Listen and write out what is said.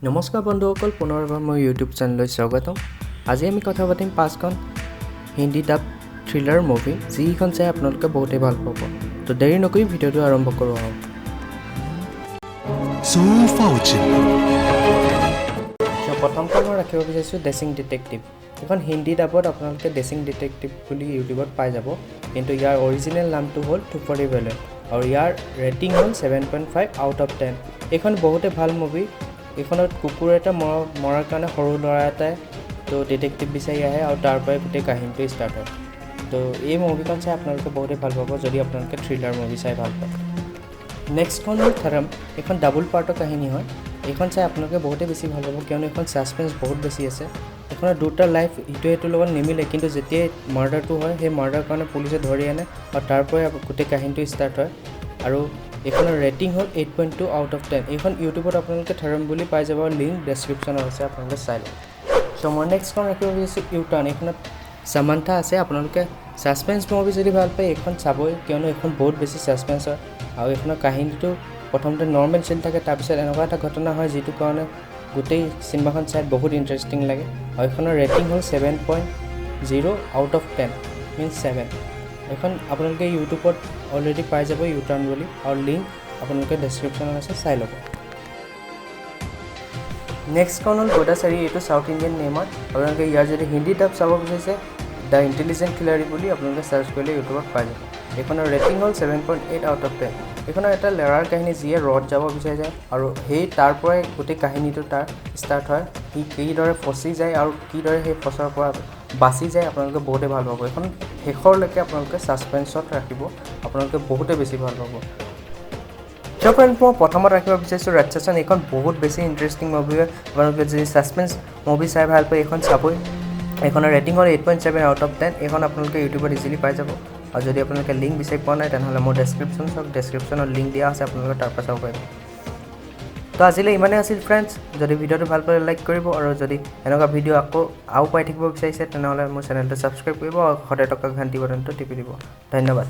নমস্কাৰ বন্ধুসকল, পুনৰবাৰ মই ইউটিউব চেনেললৈ স্বাগতম। আজি আমি কথা পাতিম 5খন হিন্দী ডাব থ্ৰিলাৰ মুভি, যিখন চাই আপোনালোকে বহুতেই ভাল পাব। তো দেৰি নকৰি ভিডিঅ'টো আৰম্ভ কৰোঁ আহক। প্ৰথমখন মই ৰাখিব বিচাৰিছোঁ ডেচিং ডিটেক্টিভ। এখন হিন্দী ডাবত আপোনালোকে ডেচিং ডিটেক্টিভ বুলি ইউটিউবত পাই যাব, কিন্তু ইয়াৰ অৰিজিনেল নামটো হ'ল টুপাৰী ভেলেণ্ট আৰু ইয়াৰ ৰেটিং হ'ল 7.5 আউট অফ 10। এইখন বহুতেই ভাল মুভি। এইখনত কুকুৰ এটা মৰাৰ কাৰণে সৰু ল'ৰা এটাই তো ডিটেক্টিভ বিচাৰি আহে আৰু তাৰ পৰাই গোটেই কাহিনীটো ষ্টাৰ্ট হয়। তো এই মুভিখন চাই আপোনালোকে বহুতেই ভাল পাব যদি আপোনালোকে থ্ৰিলাৰ মুভি চাই ভাল পায়। নেক্সটখন হ'ল থাৰাম। এইখন ডাবল পাৰ্টৰ কাহিনী হয়। এইখন চাই আপোনালোকে বহুতেই বেছি ভাল পাব, কিয়নো এইখন ছাছপেঞ্চ বহুত বেছি আছে। এইখনৰ দুটা লাইফ ইটোৱে সিটোৰ লগত নিমিলে, কিন্তু যেতিয়াই মাৰ্ডাৰটো হয় সেই মাৰ্ডাৰৰ কাৰণে পুলিচে ধৰি আনে আৰু তাৰ পৰাই গোটেই কাহিনীটো ষ্টাৰ্ট হয়। আৰু এইখনৰ ৰেটিং হ'ল 8.2 আউট অফ 10। এইখন ইউটিউবত আপোনালোকে থাৰাম বুলি পাই যাব, লিংক ডেছক্ৰিপশ্যনত আছে, আপোনালোকে চাই লওক। চ' মই নেক্সটখন ৰাখিব বিচাৰিছোঁ ইউটাৰ্ণ। এইখনত সামান্থা আছে। আপোনালোকে ছাছপেঞ্চ মুভি যদি ভাল পায় এইখন চাবই, কিয়নো এইখন বহুত বেছি ছাছপেঞ্চ হয় আৰু এইখনৰ কাহিনীটো প্ৰথমতে নৰ্মেল চিন থাকে, তাৰপিছত এনেকুৱা এটা ঘটনা হয় যিটো কাৰণে গোটেই চিনেমাখন চাই বহুত ইণ্টাৰেষ্টিং লাগে। আৰু এইখনৰ ৰেটিং হ'ল 7.0 আউট অফ 10 মিনছ 7। এইখন আপোনালোকে ইউটিউবত অলৰেডি পাই যাব ইউটাৰ্ণ বুলি, আৰু লিংক আপোনালোকে ডেছক্ৰিপশ্যনত আছে, চাই ল'ব। নেক্সটখন হ'ল গোদাচাৰী। এইটো চাউথ ইণ্ডিয়ান নেম হয়। আপোনালোকে ইয়াৰ যদি হিন্দী ডাব চাব বিচাৰিছে দ্য ইণ্টেলিজেণ্ট খিলাৰী বুলি আপোনালোকে চাৰ্চ কৰিলে ইউটিউবত পাই যাব। এইখনৰ ৰেটিং হ'ল 7.8 আউট অফ 10। এইখনৰ এটা ল'ৰাৰ কাহিনী, যিয়ে ৰদ যাব বিচাৰি যায় আৰু সেই তাৰ পৰাই গোটেই কাহিনীটো তাৰ ষ্টাৰ্ট হয়। সি কিদৰে ফচি যায় আৰু কিদৰে সেই ফচাৰ পৰা বাচি যায়, আপোনালোকে বহুতেই ভাল পাব। এইখন শেষৰলৈকে আপোনালোকে ছাছপেঞ্চত ৰাখিব, আপোনালোকে বহুতেই বেছি ভাল পাব। চ' ফ্ৰেণ্ড, মই প্ৰথমত ৰাখিব বিচাৰিছোঁ ৰাক্ষসন। এইখন বহুত বেছি ইণ্টাৰেষ্টিং মুভি হয়। আপোনালোকে যদি ছাছপেঞ্চ মুভি চাই ভাল পায় এইখন চাবই। এইখনৰ ৰেটিং হ'ল 8.7 আউট অফ 10। এইখন আপোনালোকে ইউটিউবত ইজিলি পাই যাব। আৰু যদি আপোনালোকে লিংক বিচাৰি পোৱা নাই তেনেহ'লে মোৰ ডেছক্ৰিপশ্যন চাওক, ডেছক্ৰিপশ্যনত লিংক দিয়া আছে, আপোনালোকে তাৰ পৰা চাব পাৰিব। তো আজিলৈ ইমানেই আছিল ফ্ৰেণ্ডছ। যদি ভিডিঅ'টো ভাল পালে লাইক কৰিব, আৰু যদি এনেকুৱা ভিডিঅ' আৰু পাই থাকিব বিচাৰিছে তেনেহ'লে মোৰ চেনেলটো ছাবস্ক্ৰাইব কৰিব আৰু সদায় থকা ঘণ্টি বাটনটো টিপি দিব। ধন্যবাদ।